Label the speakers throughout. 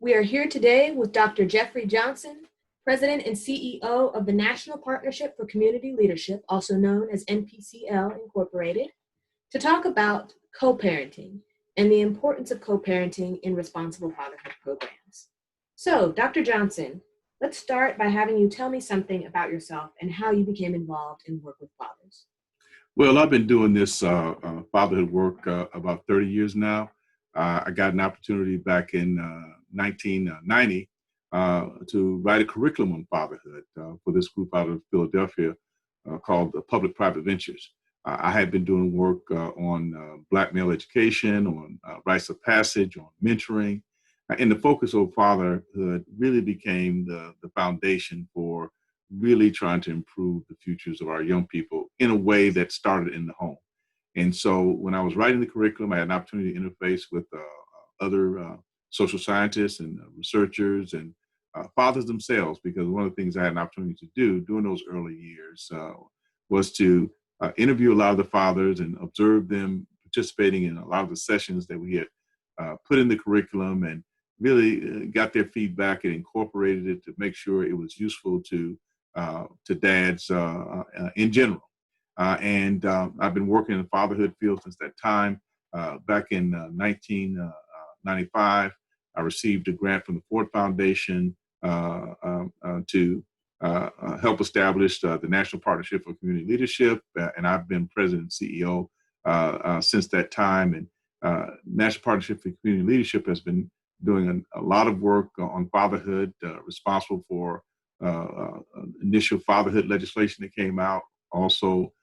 Speaker 1: We are here today with Dr. Jeffery Johnson, President and CEO of the National Partnership for Community Leadership, also known as NPCL Incorporated, to talk about co-parenting and the importance of co-parenting in responsible fatherhood programs. So, Dr. Johnson, let's start by having you tell me something about yourself and how you became involved in work with fathers.
Speaker 2: Well, I've been doing this fatherhood work about 30 years now. I got an opportunity back in 1990 to write a curriculum on fatherhood for this group out of Philadelphia called Public-Private Ventures. I had been doing work on Black male education, on rites of passage, on mentoring, and the focus of fatherhood really became the foundation for really trying to improve the futures of our young people in a way that started in the home. And so when I was writing the curriculum, I had an opportunity to interface with other social scientists and researchers and fathers themselves, because one of the things I had an opportunity to do during those early years was to interview a lot of the fathers and observe them participating in a lot of the sessions that we had put in the curriculum, and really got their feedback and incorporated it to make sure it was useful to dads in general. And I've been working in the fatherhood field since that time. Back in 1995, I received a grant from the Ford Foundation to help establish the National Partnership for Community Leadership, and I've been president and CEO since that time. And National Partnership for Community Leadership has been doing a lot of work on fatherhood, responsible for initial fatherhood legislation that came out, also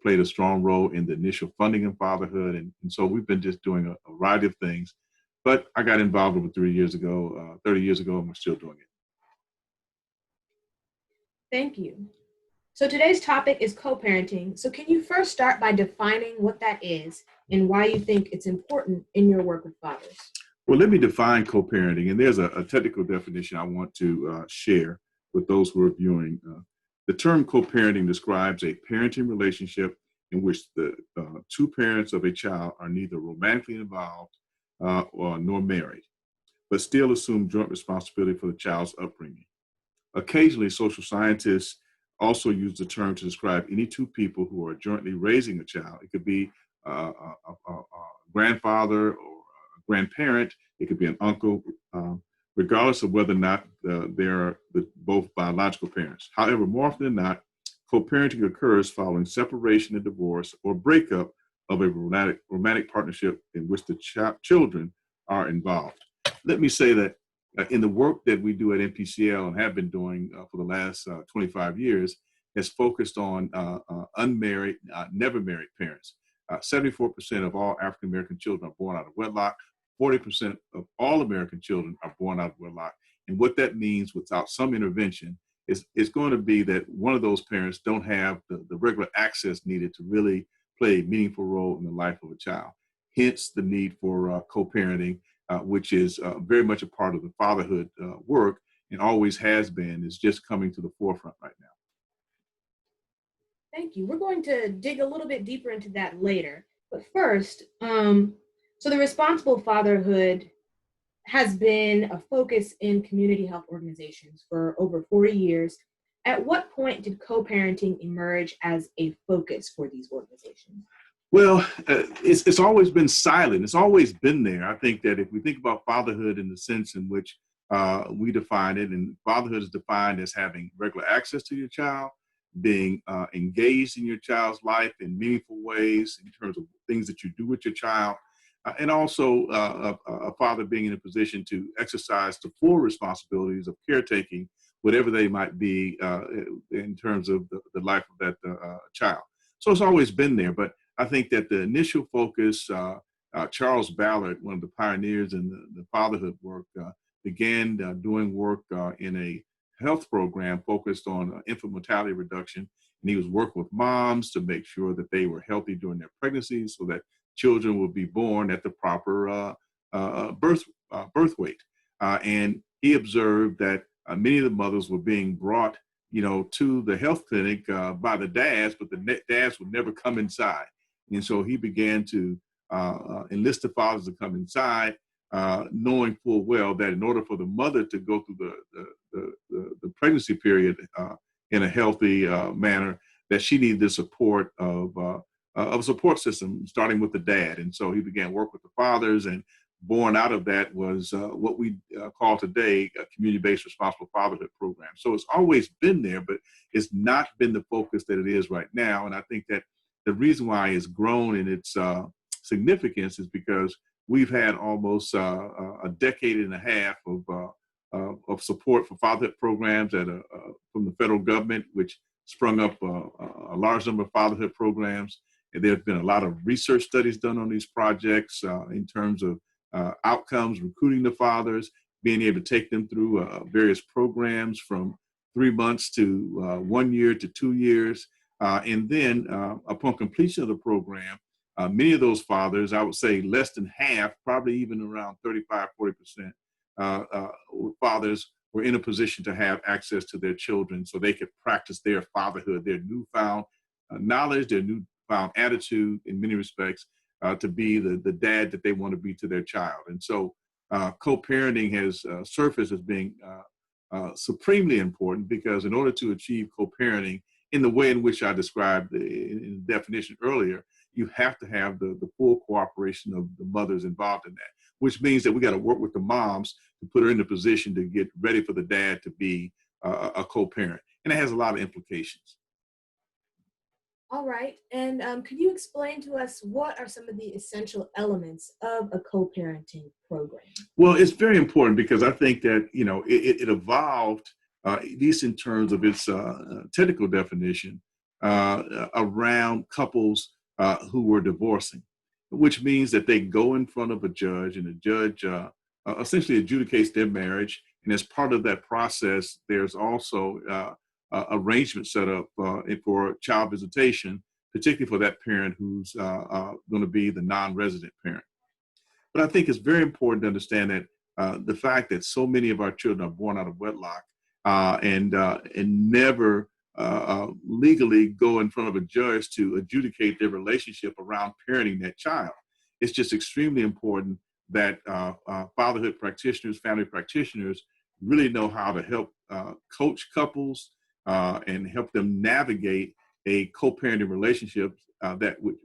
Speaker 2: played a strong role in the initial funding of fatherhood. And so we've been just doing a variety of things. But I got involved over 30 years ago, and we're still doing it.
Speaker 1: Thank you. So today's topic is co-parenting. So can you first start by defining what that is and why you think it's important in your work with fathers?
Speaker 2: Well, let me define co-parenting. And there's a technical definition I want to share with those who are viewing. The term co-parenting describes a parenting relationship in which the two parents of a child are neither romantically involved nor married, but still assume joint responsibility for the child's upbringing. Occasionally, social scientists also use the term to describe any two people who are jointly raising a child. It could be a grandfather or a grandparent. It could be an uncle, regardless of whether or not they're both biological parents. However, more often than not, co-parenting occurs following separation and divorce or breakup of a romantic partnership in which the children are involved. Let me say that in the work that we do at NPCL and have been doing for the last 25 years, has focused on unmarried, never married parents. 74% of all African American children are born out of wedlock. 40% of all American children are born out of wedlock. And what that means without some intervention is going to be that one of those parents don't have the regular access needed to really play a meaningful role in the life of a child. Hence the need for co-parenting, which is very much a part of the fatherhood work and always has been, is just coming to the forefront right now.
Speaker 1: Thank you. We're going to dig a little bit deeper into that later. But first, so the responsible fatherhood has been a focus in community health organizations for over 40 years. At what point did co-parenting emerge as a focus for these organizations?
Speaker 2: Well, it's always been silent. It's always been there. I think that if we think about fatherhood in the sense in which we define it, and fatherhood is defined as having regular access to your child, being engaged in your child's life in meaningful ways in terms of things that you do with your child, and also a father being in a position to exercise the full responsibilities of caretaking, whatever they might be in terms of the life of that child. So it's always been there, but I think that the initial focus, Charles Ballard, one of the pioneers in the fatherhood work, began doing work in a health program focused on infant mortality reduction. And he was working with moms to make sure that they were healthy during their pregnancies so that children would be born at the proper birth weight. And he observed that many of the mothers were being brought, to the health clinic by the dads, but the dads would never come inside. And so he began to enlist the fathers to come inside knowing full well that in order for the mother to go through the pregnancy period in a healthy manner, that she needed the support of a support system, starting with the dad. And so he began work with the fathers, and born out of that was what we call today a community-based responsible fatherhood program. So it's always been there, but it's not been the focus that it is right now. And I think that the reason why it's grown in its significance is because we've had almost a decade and a half of support for fatherhood programs from the federal government, which sprung up a large number of fatherhood programs. And there's been a lot of research studies done on these projects in terms of outcomes, recruiting the fathers, being able to take them through various programs from 3 months to 1 year to 2 years. And then upon completion of the program, many of those fathers, I would say less than half, probably even around 35, 40%, fathers were in a position to have access to their children so they could practice their fatherhood, their newfound knowledge, their newfound attitude in many respects, to be the dad that they want to be to their child. And so co-parenting has surfaced as being supremely important, because in order to achieve co-parenting in the way in which I described in the definition earlier, you have to have the full cooperation of the mothers involved in that, which means that we got to work with the moms to put her in a position to get ready for the dad to be a co-parent. And it has a lot of implications.
Speaker 1: All right. And could you explain to us what are some of the essential elements of a co-parenting program?
Speaker 2: Well, it's very important because I think that, it evolved, at least in terms of its technical definition, around couples who were divorcing, which means that they go in front of a judge, and the judge essentially adjudicates their marriage. And as part of that process, there's also arrangement set up for child visitation, particularly for that parent who's going to be the non-resident parent. But I think it's very important to understand that the fact that so many of our children are born out of wedlock and never legally go in front of a judge to adjudicate their relationship around parenting that child. It's just extremely important that fatherhood practitioners, family practitioners really know how to help coach couples and help them navigate a co-parenting relationship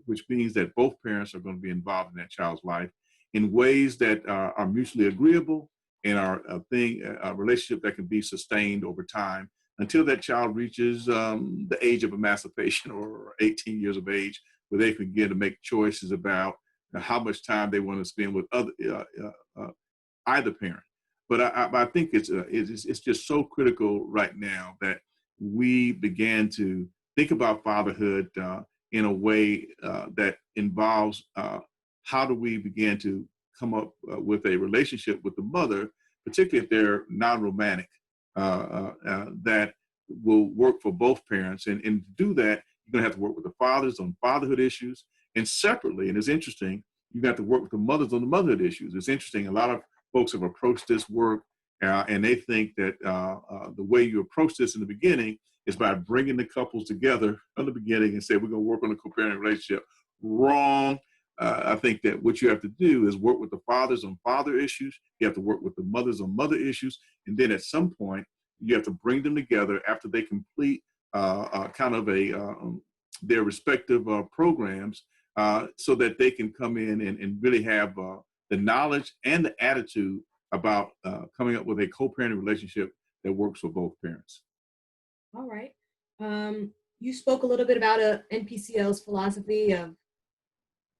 Speaker 2: which means that both parents are going to be involved in that child's life in ways that are mutually agreeable and are a relationship that can be sustained over time until that child reaches the age of emancipation or 18 years of age, where they can begin to make choices about how much time they want to spend with either parent. But I think it's just so critical right now that we began to think about fatherhood in a way that involves how do we begin to come up with a relationship with the mother, particularly if they're non-romantic, that will work for both parents. And to do that, you're going to have to work with the fathers on fatherhood issues, and separately, and it's interesting, you got to work with the mothers on the motherhood issues. It's interesting, a lot of folks have approached this work and they think that the way you approach this in the beginning is by bringing the couples together from the beginning and say, we're going to work on a co-parenting relationship. Wrong. I think that what you have to do is work with the fathers on father issues. You have to work with the mothers on mother issues. And then at some point, you have to bring them together after they complete their respective programs so that they can come in and really have the knowledge and the attitude about coming up with a co-parenting relationship that works for both parents.
Speaker 1: All right. You spoke a little bit about NPCL's philosophy of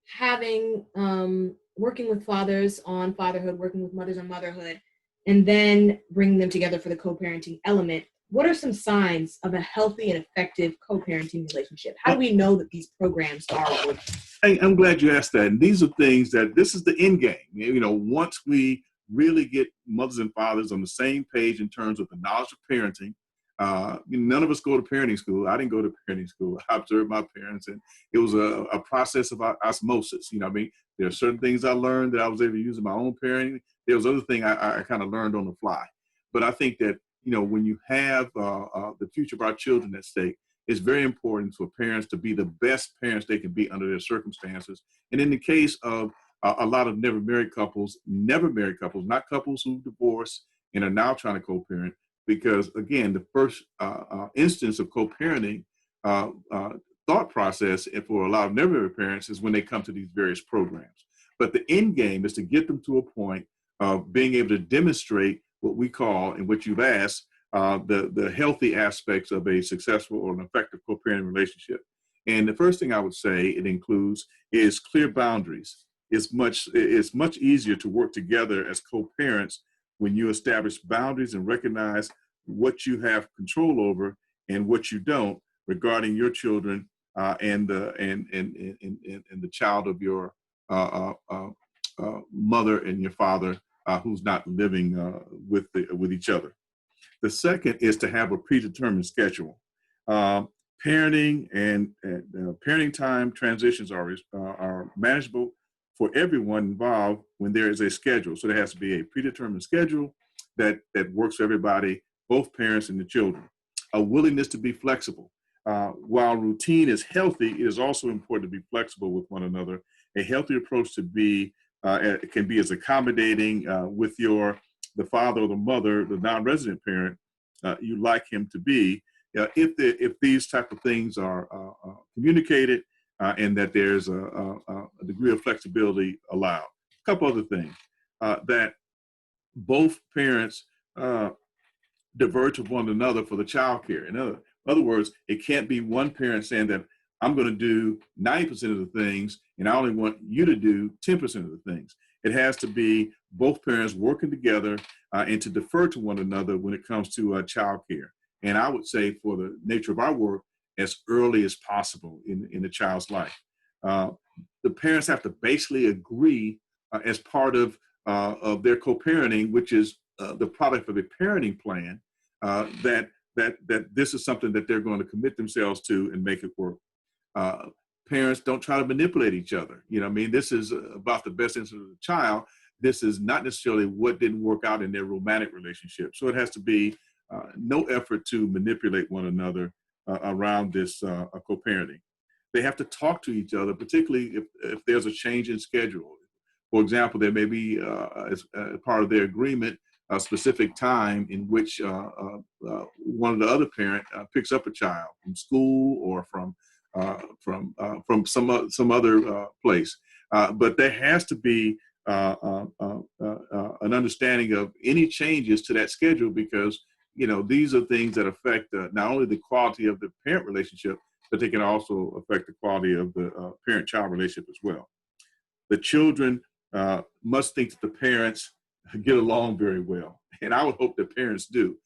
Speaker 1: having, working with fathers on fatherhood, working with mothers on motherhood, and then bringing them together for the co-parenting element. What are some signs of a healthy and effective co-parenting relationship? How do we know that these programs are working?
Speaker 2: I'm glad you asked that. And these are things that this is the end game. Once we really get mothers and fathers on the same page in terms of the knowledge of parenting, none of us go to parenting school. I didn't go to parenting school. I observed my parents, and it was a process of osmosis. There are certain things I learned that I was able to use in my own parenting. There was other thing I kind of learned on the fly. But I think that, when you have the future of our children at stake, it's very important for parents to be the best parents they can be under their circumstances. And in the case of a lot of never married couples, not couples who divorced and are now trying to co-parent, because again, the first instance of co-parenting thought process for a lot of never married parents is when they come to these various programs. But the end game is to get them to a point of being able to demonstrate what we call, and what you've asked, the healthy aspects of a successful or an effective co-parenting relationship. And the first thing I would say it includes is clear boundaries. It's much easier to work together as co-parents when you establish boundaries and recognize what you have control over and what you don't regarding your children and the child of your mother and your father who's not living with each other. The second is to have a predetermined schedule. Parenting and parenting time transitions are manageable for everyone involved when there is a schedule. So there has to be a predetermined schedule that works for everybody, both parents and the children. A willingness to be flexible. While routine is healthy, it is also important to be flexible with one another. A healthy approach to be can be as accommodating with the father or the mother, the non-resident parent you like him to be, if these type of things are communicated and that there's a degree of flexibility allowed. A couple other things that both parents diverge from one another for the child care. In other words, it can't be one parent saying that I'm going to do 90% of the things and I only want you to do 10% of the things. It has to be both parents working together and to defer to one another when it comes to child care. And I would say for the nature of our work, as early as possible in the child's life. The parents have to basically agree as part of their co-parenting, which is the product of a parenting plan, that this is something that they're going to commit themselves to and make it work. Parents don't try to manipulate each other. You know what I mean? This is about the best interest of the child. This is not necessarily what didn't work out in their romantic relationship. So it has to be no effort to manipulate one another around this co-parenting. They have to talk to each other, particularly if there's a change in schedule. For example, there may be, as part of their agreement, a specific time in which one of the other parent picks up a child from school or from some other place. But there has to be an understanding of any changes to that schedule, because these are things that affect not only the quality of the parent relationship, but they can also affect the quality of the parent-child relationship as well. The children must think that the parents get along very well. And I would hope that parents do,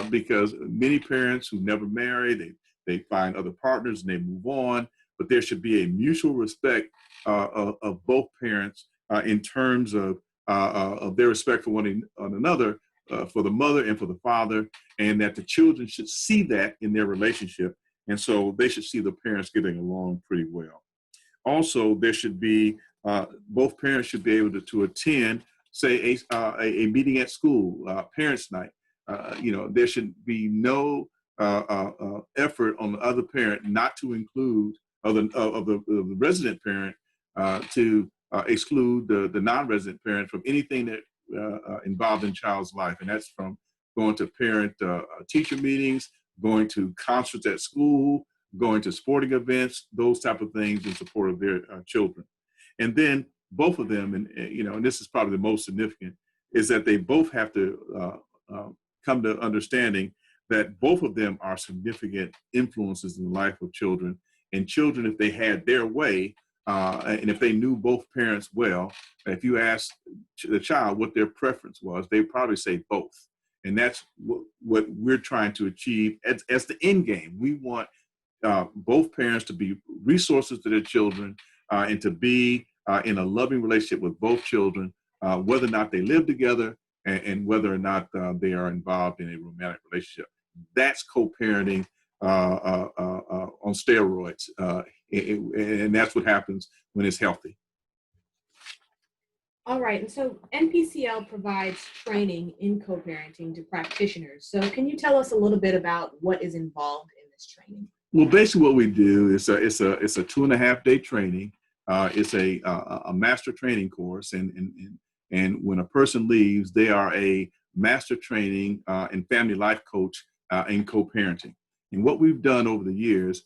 Speaker 2: because many parents who never marry, they find other partners and they move on, but there should be a mutual respect of both parents in terms of their respect for one another, for the mother and for the father, and that the children should see that in their relationship. And so they should see the parents getting along pretty well. Also, there should be, both parents should be able to attend, say, a meeting at school, parents' night. There should be no effort on the other parent not to include, of the resident parent, to exclude the non-resident parent from anything that involved in child's life. And that's from going to parent teacher meetings, going to concerts at school, going to sporting events, those type of things in support of their children. And then both of them, and this is probably the most significant, is that they both have to come to understanding that both of them are significant influences in the life of children. And children, if they had their way, and if they knew both parents well, if you ask the child what their preference was, they'd probably say both. And that's what we're trying to achieve as the end game. We want both parents to be resources to their children and to be in a loving relationship with both children, whether or not they live together and whether or not they are involved in a romantic relationship. That's co-parenting on steroids. And that's what happens when it's healthy.
Speaker 1: All right, and so NPCL provides training in co-parenting to practitioners. So can you tell us a little bit about what is involved in this training?
Speaker 2: Well, basically what we do is it's a 2.5-day training It's a master training course, and when a person leaves, they are a master training and family life coach in co-parenting. And what we've done over the years,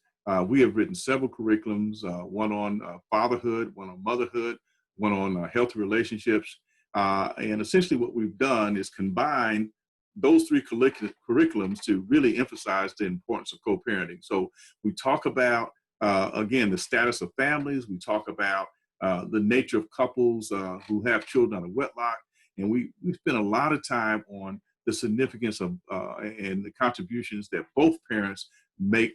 Speaker 2: we have written several curriculums, one on fatherhood, one on motherhood, one on healthy relationships. And essentially what we've done is combine those three curriculums to really emphasize the importance of co-parenting. So we talk about, again, the status of families. We talk about the nature of couples who have children out of wedlock. And we spend a lot of time on the significance of and the contributions that both parents make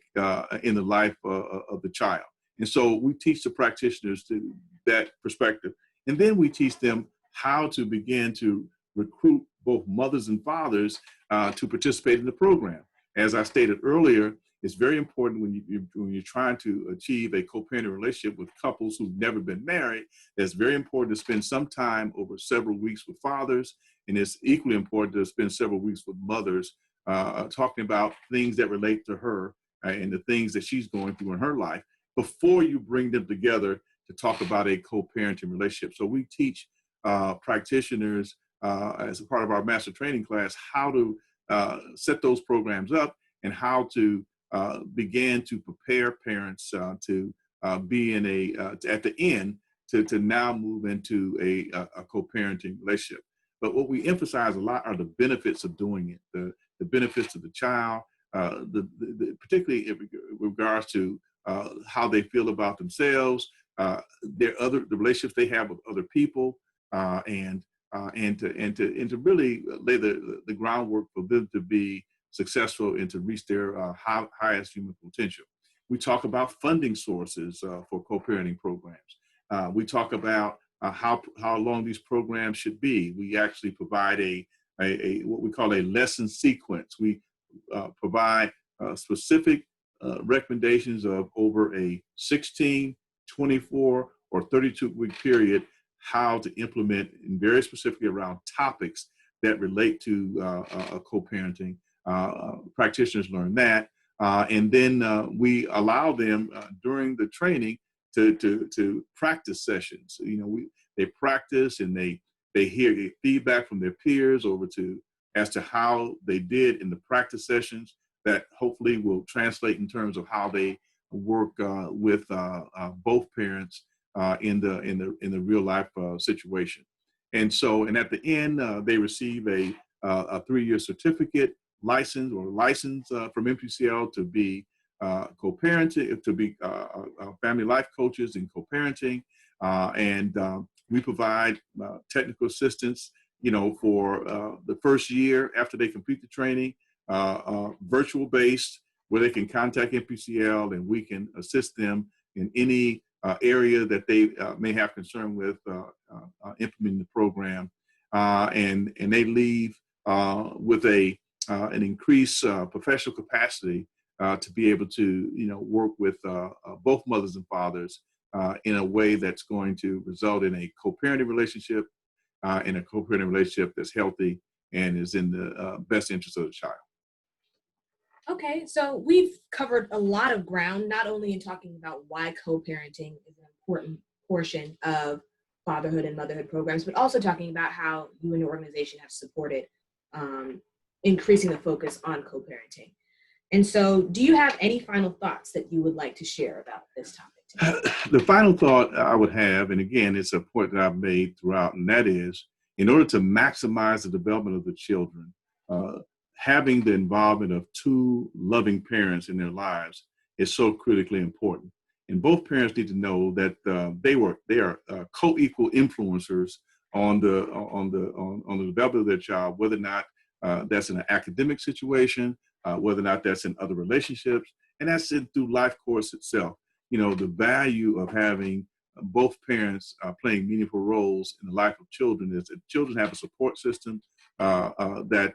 Speaker 2: in the life of the child. And so we teach the practitioners to that perspective. And then we teach them how to begin to recruit both mothers and fathers to participate in the program. As I stated earlier, it's very important when you're trying to achieve a co-parenting relationship with couples who've never been married. It's very important to spend some time over several weeks with fathers, and it's equally important to spend several weeks with mothers talking about things that relate to her and the things that she's going through in her life before you bring them together to talk about a co-parenting relationship. So we teach practitioners as a part of our master training class how to set those programs up and how to begin to prepare parents to be in at the end to now move into a co-parenting relationship. But what we emphasize a lot are the benefits of doing it, the benefits to the child, particularly in regards to how they feel about themselves, the relationships they have with other people, and to really lay the groundwork for them to be successful and to reach their highest human potential. We talk about funding sources for co-parenting programs. We talk about how long these programs should be. We actually provide a what we call a lesson sequence. We provide specific recommendations of over a 16, 24, or 32-week period how to implement in very specifically around topics that relate to co-parenting. Practitioners learn that. And then we allow them during the training to practice sessions. They practice and they hear feedback from their peers as to how they did in the practice sessions that hopefully will translate in terms of how they work with both parents in the real life situation. And at the end, they receive a 3-year certificate license from NPCL to be co-parenting, to be family life coaches in co-parenting. And we provide technical assistance, for the first year after they complete the training, virtual based, where they can contact NPCL and we can assist them in any area that they may have concern with implementing the program. And they leave with an increased professional capacity to be able to, work with both mothers and fathers in a way that's going to result in a co-parenting relationship and a co-parenting relationship that's healthy and is in the best interest of the child.
Speaker 1: Okay, so we've covered a lot of ground, not only in talking about why co-parenting is an important portion of fatherhood and motherhood programs, but also talking about how you and your organization have supported increasing the focus on co-parenting. And so do you have any final thoughts that you would like to share about this topic today?
Speaker 2: The final thought I would have, and again, it's a point that I've made throughout, and that is, in order to maximize the development of the children, having the involvement of two loving parents in their lives is so critically important. And both parents need to know that they are co-equal influencers on the development of their child, whether or not that's in an academic situation, whether or not that's in other relationships, and that's through life course itself. The value of having both parents playing meaningful roles in the life of children is that children have a support system that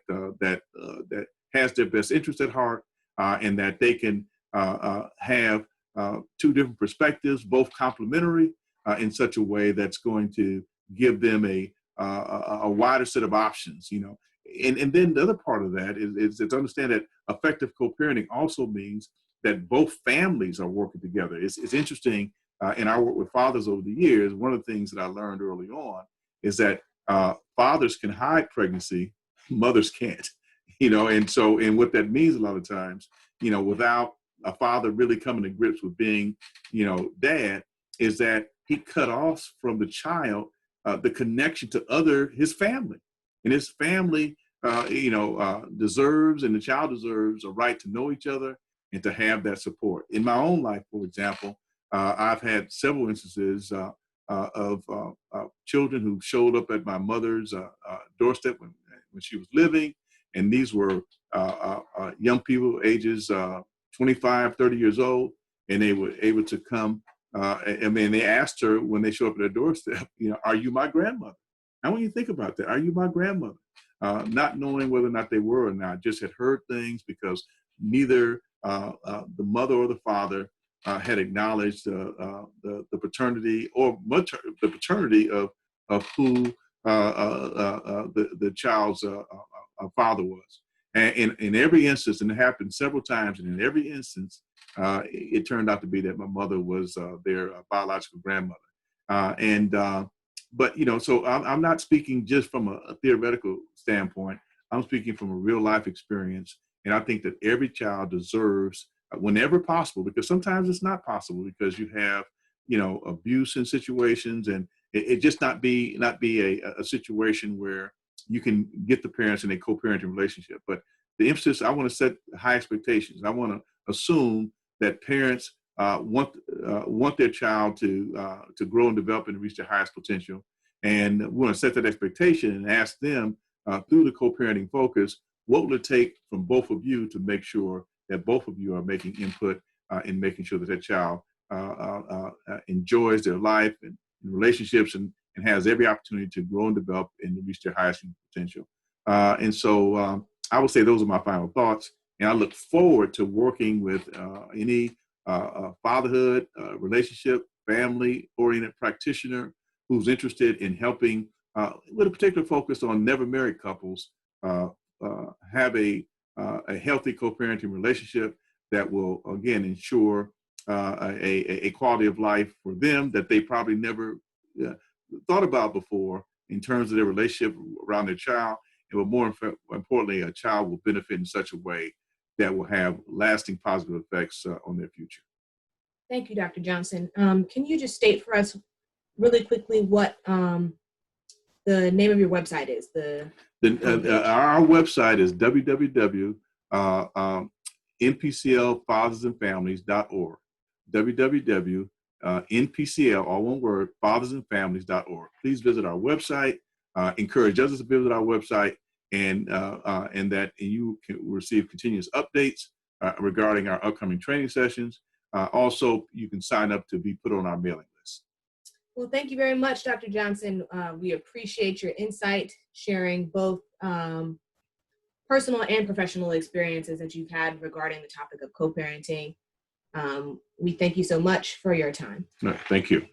Speaker 2: has their best interest at heart, and that they can have two different perspectives, both complementary, in such a way that's going to give them a wider set of options. And then the other part of that is to understand that effective co-parenting also means that both families are working together. It's interesting in our work with fathers over the years, one of the things that I learned early on is that fathers can hide pregnancy, mothers can't. And what that means a lot of times, without a father really coming to grips with being, dad, is that he cut off from the child the connection to his family. And his family, deserves, and the child deserves a right to know each other and to have that support. In my own life, for example, I've had several instances of children who showed up at my mother's doorstep when she was living. And these were young people, ages 25, 30 years old, and they were able to come. They asked her when they show up at their doorstep, are you my grandmother? Now, when you think about that, are you my grandmother? Not knowing whether or not they were or not, just had heard things because neither the mother or the father had acknowledged the paternity or the paternity of who the child's father was. And in every instance, and it happened several times, and in every instance, it turned out to be that my mother was their biological grandmother. So I'm not speaking just from a theoretical standpoint. I'm speaking from a real life experience. And I think that every child deserves, whenever possible, because sometimes it's not possible because you have, abuse in situations, and it just not be a situation where you can get the parents in a co-parenting relationship. But the emphasis, I want to set high expectations. I want to assume that parents want their child to grow and develop and reach their highest potential. And we want to set that expectation and ask them through the co-parenting focus, what will it take from both of you to make sure that both of you are making input in making sure that that child enjoys their life and relationships and has every opportunity to grow and develop and to reach their highest potential. So I would say those are my final thoughts. And I look forward to working with any fatherhood, relationship, family-oriented practitioner who's interested in helping with a particular focus on never married couples have a healthy co-parenting relationship that will, again, ensure a quality of life for them that they probably never thought about before in terms of their relationship around their child. And more importantly, a child will benefit in such a way that will have lasting positive effects on their future.
Speaker 1: Thank you, Dr. Johnson. Can you just state for us really quickly what the name of your website is?
Speaker 2: Our website is www.npclfathersandfamilies.org. www.npcl, all one word, fathersandfamilies.org. Please visit our website. Encourage others to visit our website, and that you can receive continuous updates regarding our upcoming training sessions. Also, you can sign up to be put on our mailing list.
Speaker 1: Well, thank you very much, Dr. Johnson. We appreciate your insight, sharing both personal and professional experiences that you've had regarding the topic of co-parenting. We thank you so much for your time.
Speaker 2: All right, thank you.